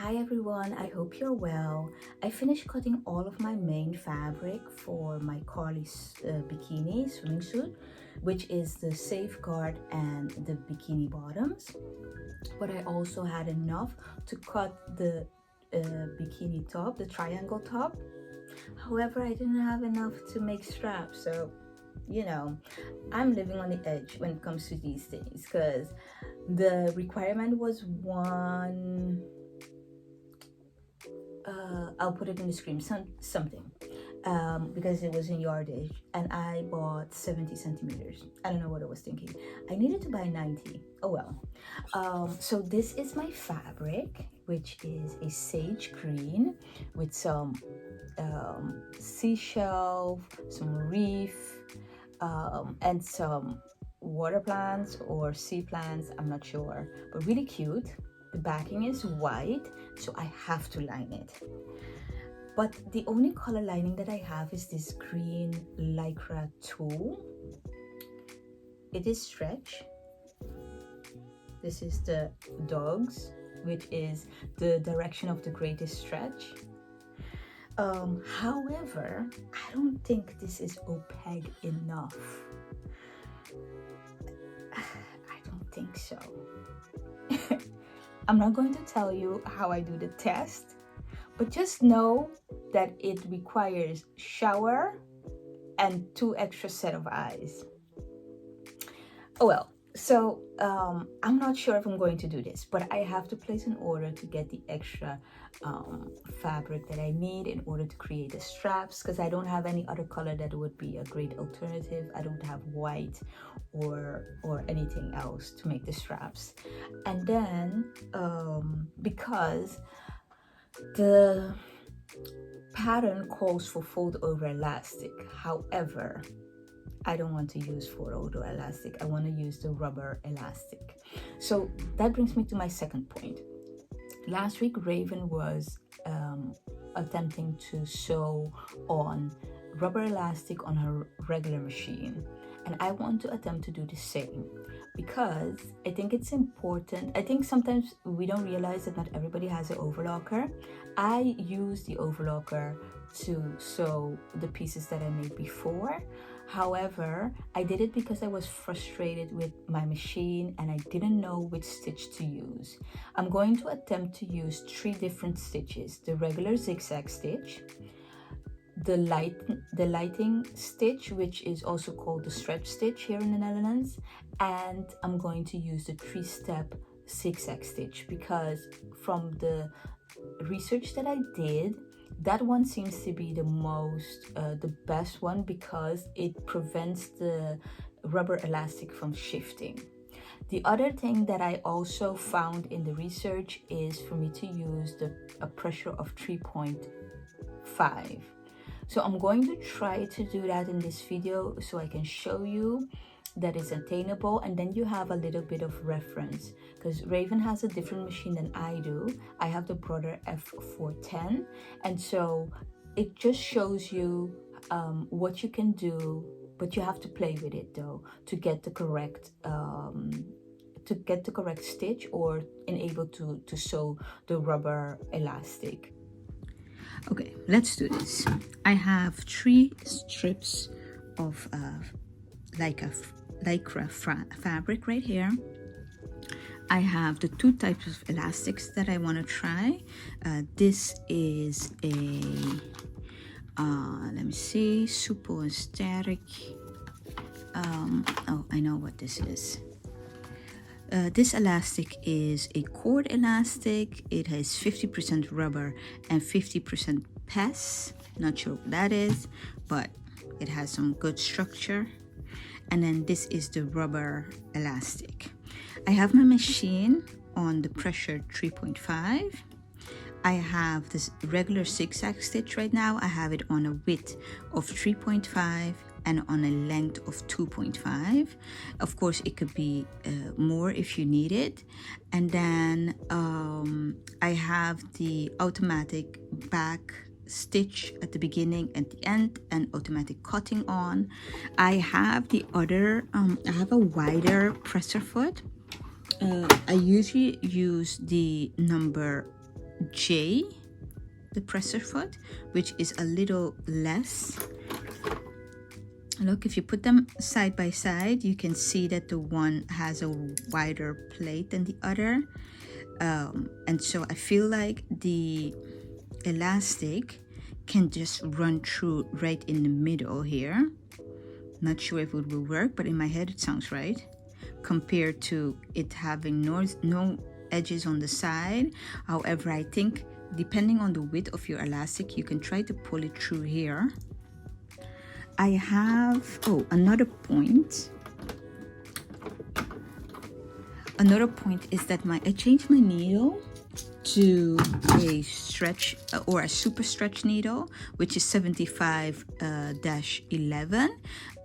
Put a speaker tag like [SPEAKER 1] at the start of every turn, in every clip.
[SPEAKER 1] Hi everyone, I hope you're well. I finished cutting all of my main fabric for my Karlie bikini swimsuit, which is the safeguard and the bikini bottoms. But I also had enough to cut the bikini top, the triangle top. However, I didn't have enough to make straps, so I'm living on the edge when it comes to these things because the requirement was one, I'll put it in the screen, something, because it was in yardage and I bought 70 centimeters. I don't know what I was thinking. I needed to buy 90. Oh well. So this is my fabric, which is a sage green with some seashell, some reef, and some water plants or sea plants, I'm not sure, but really cute. The backing is white, so I have to line it. But the only color lining that I have is this green lycra tulle. It is stretch. This is the dogs, which is the direction of the greatest stretch. However, I don't think this is opaque enough. I don't think so. I'm not going to tell you how I do the test, but just know that it requires shower and 2 extra set of eyes. Oh well. So I'm not sure if I'm going to do this, but I have to place an order to get the extra fabric that I need in order to create the straps, because I don't have any other color that would be a great alternative. I don't have white or anything else to make the straps. And then because the pattern calls for fold over elastic, however, I don't want to use fold over elastic. I want to use the rubber elastic. So that brings me to my second point. Last week, Raven was attempting to sew on rubber elastic on her regular machine. And I want to attempt to do the same because I think it's important. I think sometimes we don't realize that not everybody has an overlocker. I use the overlocker to sew the pieces that I made before. However, I did it because I was frustrated with my machine and I didn't know which stitch to use. I'm going to attempt to use 3 different stitches: the regular zigzag stitch, the lighting stitch, which is also called the stretch stitch here in the Netherlands, and I'm going to use the 3-step zigzag stitch because from the research that I did, that one seems to be the best one because it prevents the rubber elastic from shifting. The other thing that I also found in the research is for me to use a pressure of 3.5. So I'm going to try to do that in this video so I can show you that is attainable, and then you have a little bit of reference because Raven has a different machine than I do. I have the Brother F410, and so it just shows you what you can do, but you have to play with it though to get the correct stitch or enable to sew the rubber elastic. Okay, let's do this. I have 3 strips of lycra fabric right here. I have the 2 types of elastics that I want to try. This is a let me see, Supple and Static. Oh, I know what this is. This elastic is a cord elastic. It has 50% rubber and 50% PES. Not sure what that is, but it has some good structure. And then this is the rubber elastic. I have my machine on the pressure 3.5. I have this regular zigzag stitch right now. I have it on a width of 3.5 and on a length of 2.5. Of course, it could be more if you need it. And then I have the automatic back stitch at the beginning and the end and automatic cutting on. I have the other, I have a wider presser foot. I usually use the number J, the presser foot, which is a little less. Look, if you put them side by side, you can see that the one has a wider plate than the other. And so I feel like the elastic can just run through right in the middle here. Not sure if it will work, but in my head it sounds right. Compared to it having no edges on the side. However, I think depending on the width of your elastic, you can try to pull it through here. I have, another point. Another point is that I changed my needle to a stretch or a super stretch needle, which is 75-11.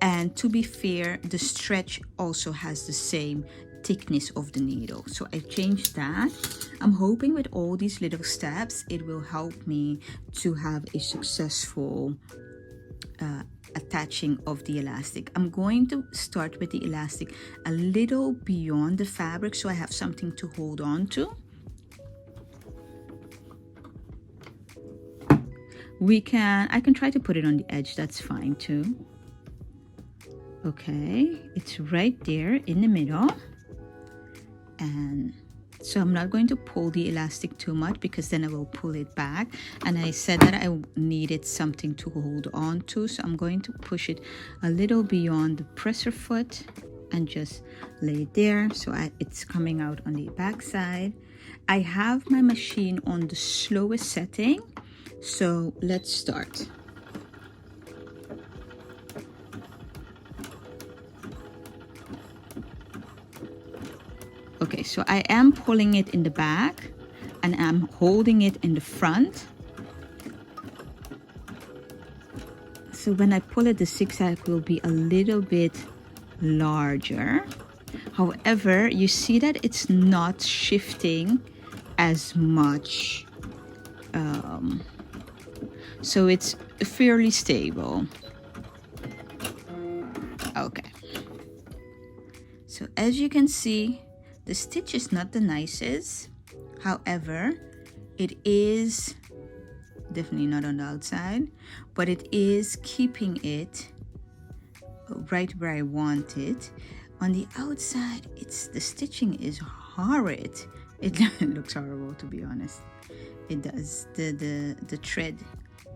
[SPEAKER 1] And to be fair, the stretch also has the same thickness of the needle. So I changed that. I'm hoping with all these little steps, it will help me to have a successful attaching of the elastic. I'm going to start with the elastic a little beyond the fabric so I have something to hold on to. I can try to put it on the edge, that's fine too. Okay, it's right there in the middle. And so I'm not going to pull the elastic too much because then I will pull it back. And I said that I needed something to hold on to. So I'm going to push it a little beyond the presser foot and just lay it there. So it's coming out on the back side. I have my machine on the slowest setting. So let's start. Okay, so I am pulling it in the back and I'm holding it in the front. So when I pull it, the zigzag will be a little bit larger. However, you see that it's not shifting as much. So it's fairly stable. Okay. So as you can see, the stitch is not the nicest. However, it is definitely not on the outside, but it is keeping it right where I want it. On the outside, the stitching is horrid. It looks horrible, to be honest. It does. The thread,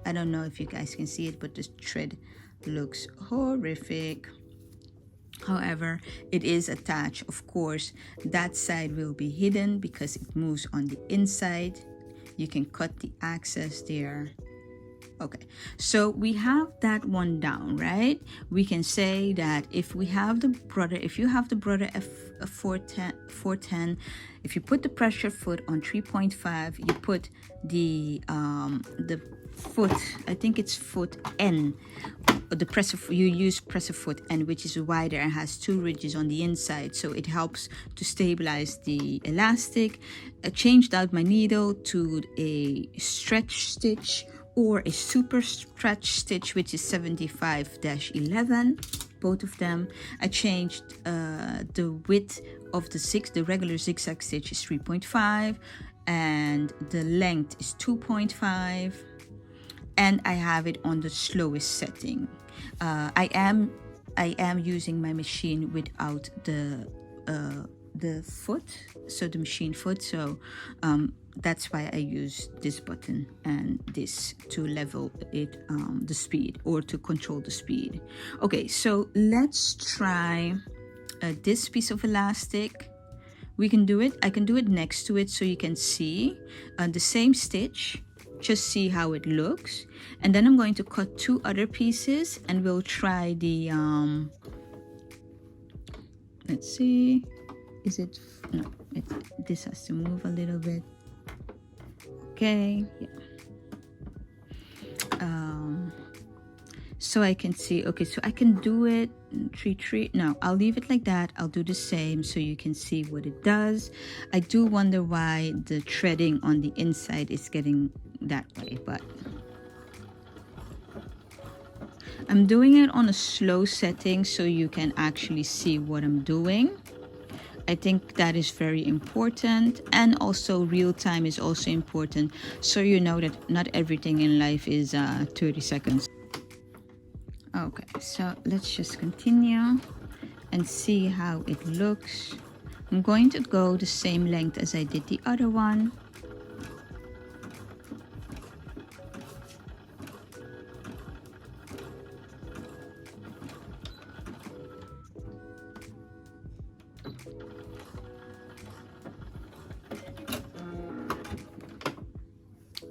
[SPEAKER 1] I don't know if you guys can see it, but the thread looks horrific. However, it is attached. Of course, that side will be hidden because it moves on the inside. You can cut the access there. Okay, so we have that one down, right? We can say that if you have the Brother F410, if you put the pressure foot on 3.5, you put the foot, I think it's foot N, the presser, you use presser foot N, which is wider and has two ridges on the inside, so it helps to stabilize the elastic. I changed out my needle to a stretch stitch or a super stretch stitch, which is 75-11, both of them. I changed the width of the regular zigzag stitch is 3.5 and the length is 2.5, and I have it on the slowest setting. I am using my machine without the foot, so the machine foot, so that's why I use this button and this to level it, the speed, or to control the speed. Okay, so let's try this piece of elastic. We can do it, I can do it next to it so you can see the same stitch, just see how it looks. And then I'm going to cut two other pieces and we'll try the let's see, is it, no, this has to move a little bit. Okay, yeah. So I can see, okay, so I can do it 3-3. No, I'll leave it like that. I'll do the same so you can see what it does. I do wonder why the threading on the inside is getting that way, but I'm doing it on a slow setting so you can actually see what I'm doing. I think that is very important, and also real time is also important, so you know that not everything in life is 30 seconds. Okay, so let's just continue and see how it looks. I'm going to go the same length as I did the other one.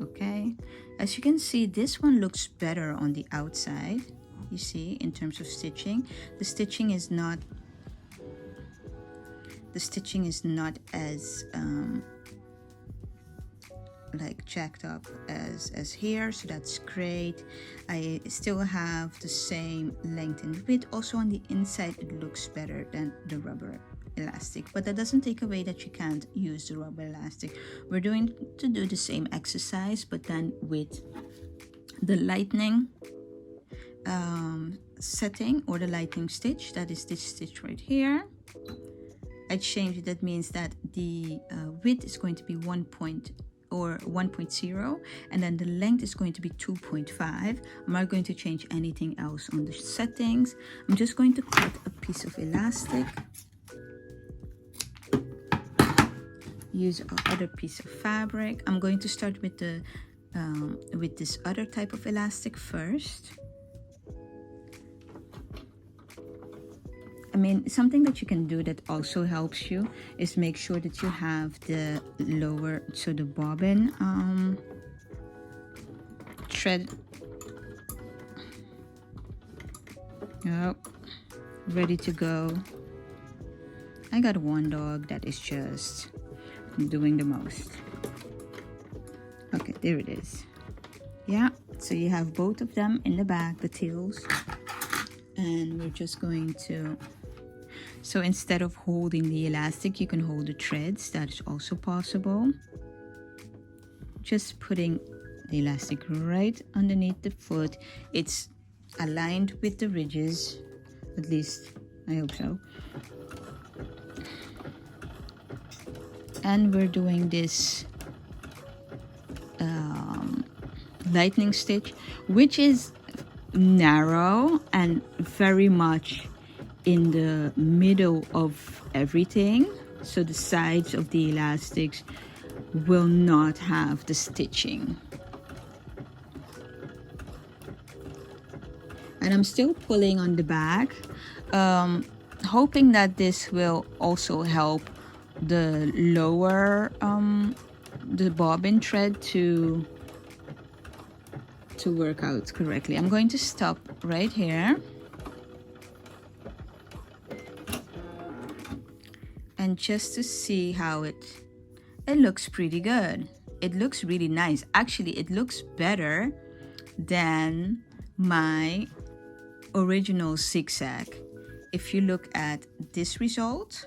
[SPEAKER 1] Okay, as you can see, this one looks better on the outside. You see, in terms of stitching, the stitching is not as like jacked up as here, so that's great. I still have the same length and width. Also on the inside it looks better than the rubber elastic, but that doesn't take away that you can't use the rubber elastic. We're going to do the same exercise, but then with the lightning setting, or the lightning stitch. That is this stitch right here. I changed it. That means that the width is going to be 1.0, and then the length is going to be 2.5. I'm not going to change anything else on the settings. I'm just going to cut a piece of elastic, use another piece of fabric. I'm going to start with the with this other type of elastic first. I mean, something that you can do that also helps you is make sure that you have the lower, so the bobbin thread ready to go. I got one dog that is just doing the most. Okay, there it is. Yeah, so you have both of them in the back, the tails, and we're just going to, so instead of holding the elastic, you can hold the threads. That is also possible. Just putting the elastic right underneath the foot. It's aligned with the ridges, at least I hope so. And we're doing this lightning stitch, which is narrow and very much in the middle of everything, so the sides of the elastics will not have the stitching. And I'm still pulling on the back, hoping that this will also help the lower the bobbin thread to work out correctly. I'm going to stop right here, and just to see how it looks pretty good. It looks really nice. Actually, it looks better than my original zigzag. If you look at this result,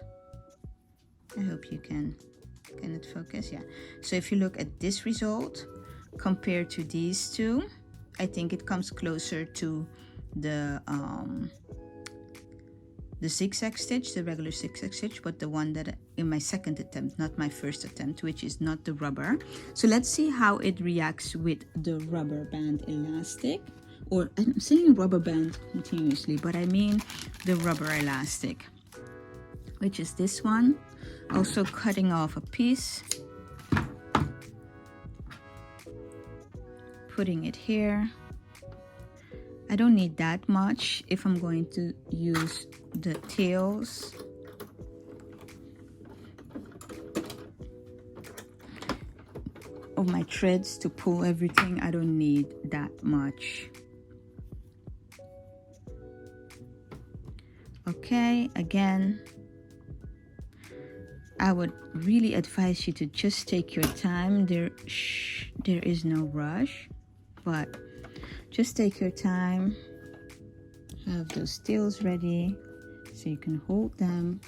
[SPEAKER 1] I hope you can it focus? Yeah. So if you look at this result compared to these two, I think it comes closer to the zigzag stitch, the regular zigzag stitch, but the one that in my second attempt, not my first attempt, which is not the rubber. So let's see how it reacts with the rubber band elastic, or I'm saying rubber band continuously, but I mean the rubber elastic, which is this one. Also cutting off a piece, putting it here. I don't need that much if I'm going to use the tails. Of my threads to pull everything. I don't need that much. Okay, again, I would really advise you to just take your time. There is no rush, but just take your time. Have those tails ready so you can hold them.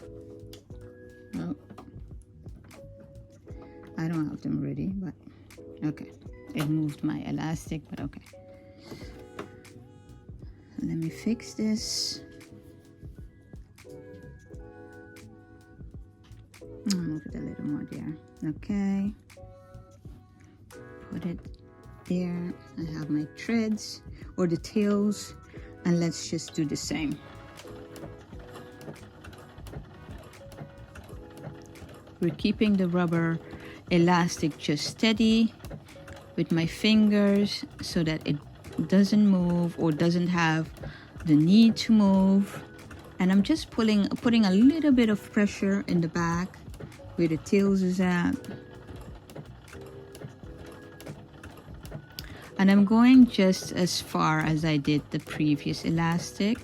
[SPEAKER 1] Oh, I don't have them ready, but okay. It moved my elastic, but okay. Let me fix this. I'll move it a little more there. Okay. Put it there. I have my threads or the tails, and let's just do the same. We're keeping the rubber elastic just steady with my fingers so that it doesn't move or doesn't have the need to move. And I'm just putting a little bit of pressure in the back where the tails is at. And I'm going just as far as I did the previous elastic.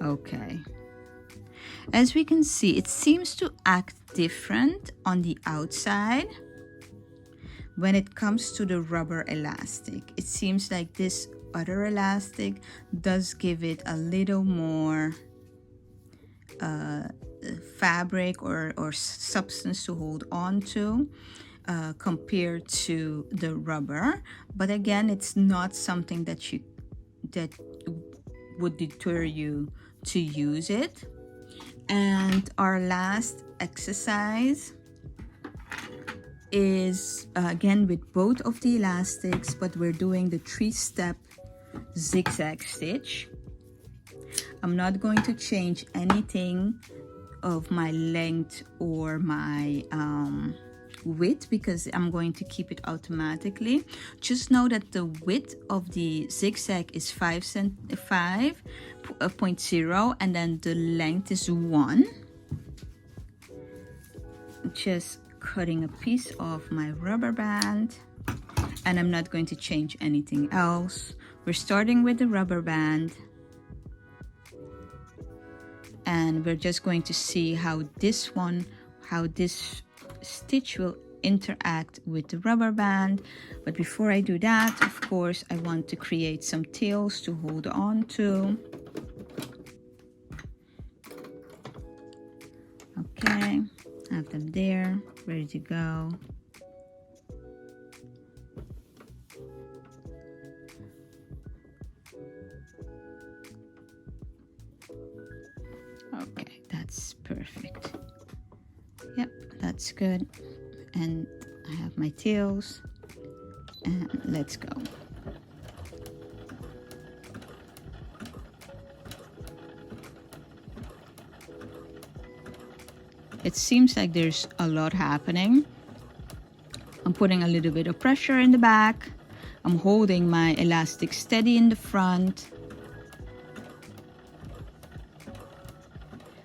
[SPEAKER 1] Okay. As we can see, it seems to act different on the outside. When it comes to the rubber elastic, it seems like this other elastic does give it a little more fabric or substance to hold on to compared to the rubber. But again, it's not something that would deter you to use it. And our last exercise is again with both of the elastics, but we're doing the 3-step zigzag stitch. I'm not going to change anything of my length or my width because I'm going to keep it automatically. Just know that the width of the zigzag is 5.0 and then the length is 1. Just cutting a piece of my rubber band, and I'm not going to change anything else. We're starting with the rubber band, and we're just going to see how this stitch will interact with the rubber band. But before I do that, of course, I want to create some tails to hold on to. Okay, I have them there, ready to go. Okay, that's perfect. Yep, that's good. And I have my tails, and let's go. It seems like there's a lot happening. I'm putting a little bit of pressure in the back. I'm holding my elastic steady in the front.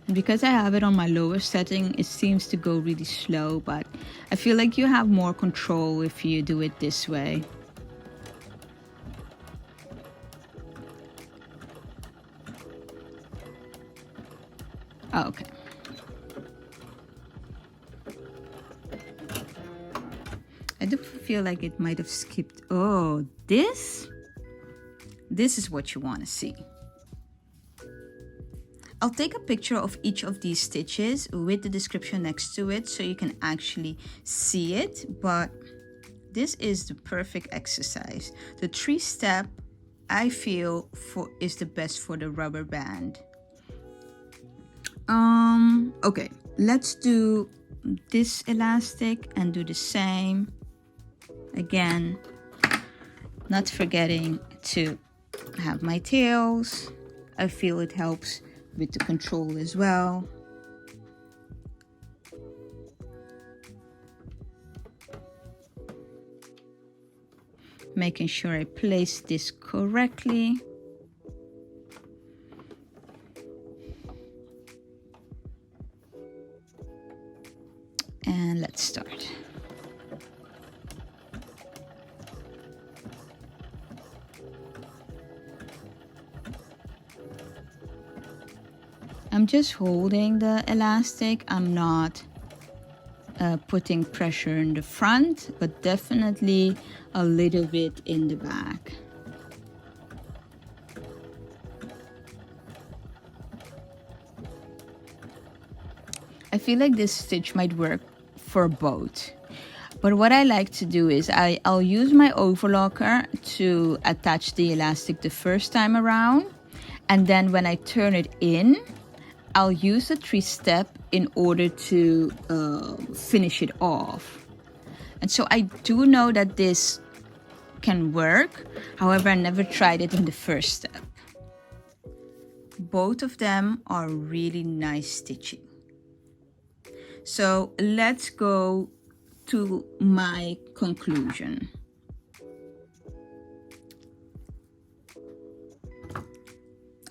[SPEAKER 1] And because I have it on my lower setting, it seems to go really slow, but I feel like you have more control if you do it this way. Okay. I do feel like it might have skipped. Oh, this is what you want to see. I'll take a picture of each of these stitches with the description next to it so you can actually see it, but this is the perfect exercise. The 3-step I feel is the best for the rubber band. Okay, let's do this elastic and do the same. Again, not forgetting to have my tails. I feel it helps with the control as well. Making sure I place this correctly. And let's start. I'm just holding the elastic. I'm not putting pressure in the front, but definitely a little bit in the back. I feel like this stitch might work for both. But what I like to do is I'll use my overlocker to attach the elastic the first time around. And then when I turn it in, I'll use the 3-step in order to finish it off. And so I do know that this can work. However, I never tried it in the first step. Both of them are really nice stitching. So let's go to my conclusion.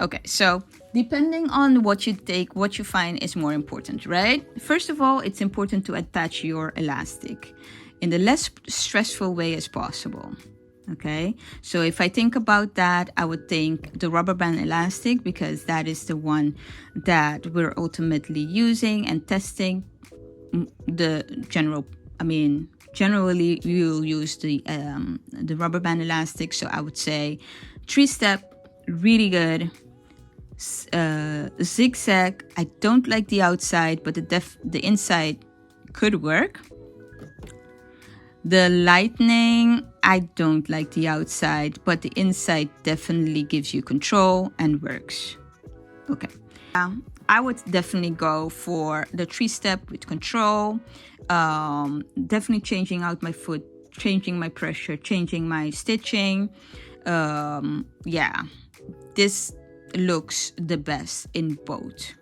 [SPEAKER 1] Okay, so depending on what you take, what you find is more important, right? First of all, it's important to attach your elastic in the less stressful way as possible. Okay, so if I think about that, I would think the rubber band elastic, because that is the one that we're ultimately using and testing. Generally you'll use the rubber band elastic. So I would say 3-step, really good. Zigzag, I don't like the outside, but the inside could work. The lightning, I don't like the outside, but the inside definitely gives you control and works. Okay, I would definitely go for the 3-step with control. Definitely changing out my foot, changing my pressure, changing my stitching. Yeah, this looks the best in both.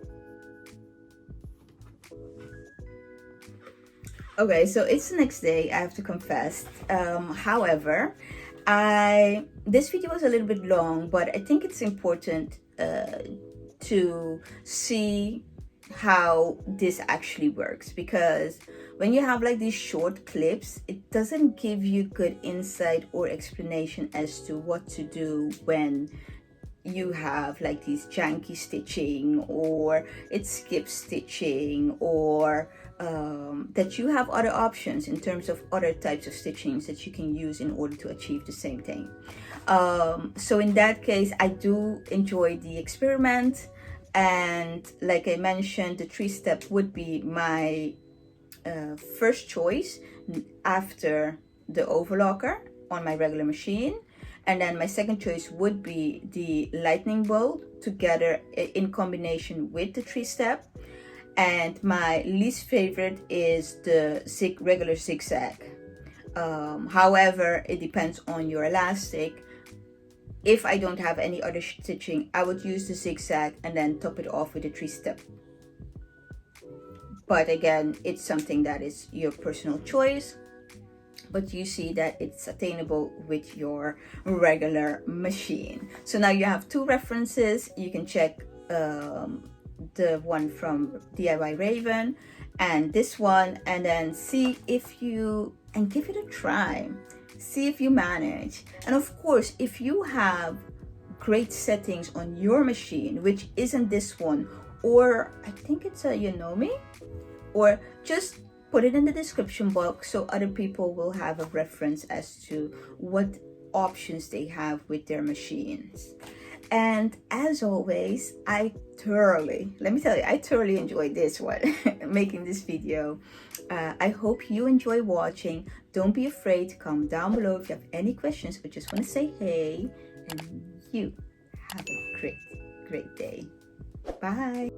[SPEAKER 1] Okay, so it's the next day, I have to confess. However, this video was a little bit long, but I think it's important to see how this actually works, because when you have like these short clips, it doesn't give you good insight or explanation as to what to do when you have like these janky stitching, or it skips stitching, or that you have other options in terms of other types of stitchings that you can use in order to achieve the same thing. So in that case, I do enjoy the experiment, and like I mentioned, the 3-step would be my first choice after the overlocker on my regular machine. And then my second choice would be the lightning bolt together in combination with the 3-step. And my least favorite is the regular zigzag. However, it depends on your elastic. If I don't have any other stitching, I would use the zigzag and then top it off with a 3-step. But again, it's something that is your personal choice. But you see that it's attainable with your regular machine. So now you have 2 references. You can check the one from DIY Raven and this one, and then see if you, and give it a try. See if you manage. And of course, if you have great settings on your machine, which isn't this one, or I think it's a Yonomi, or just put it in the description box so other people will have a reference as to what options they have with their machines. And as always, let me tell you, I thoroughly enjoyed this one, making this video. I hope you enjoy watching. Don't be afraid to comment down below if you have any questions or just want to say hey. And you have a great day. Bye.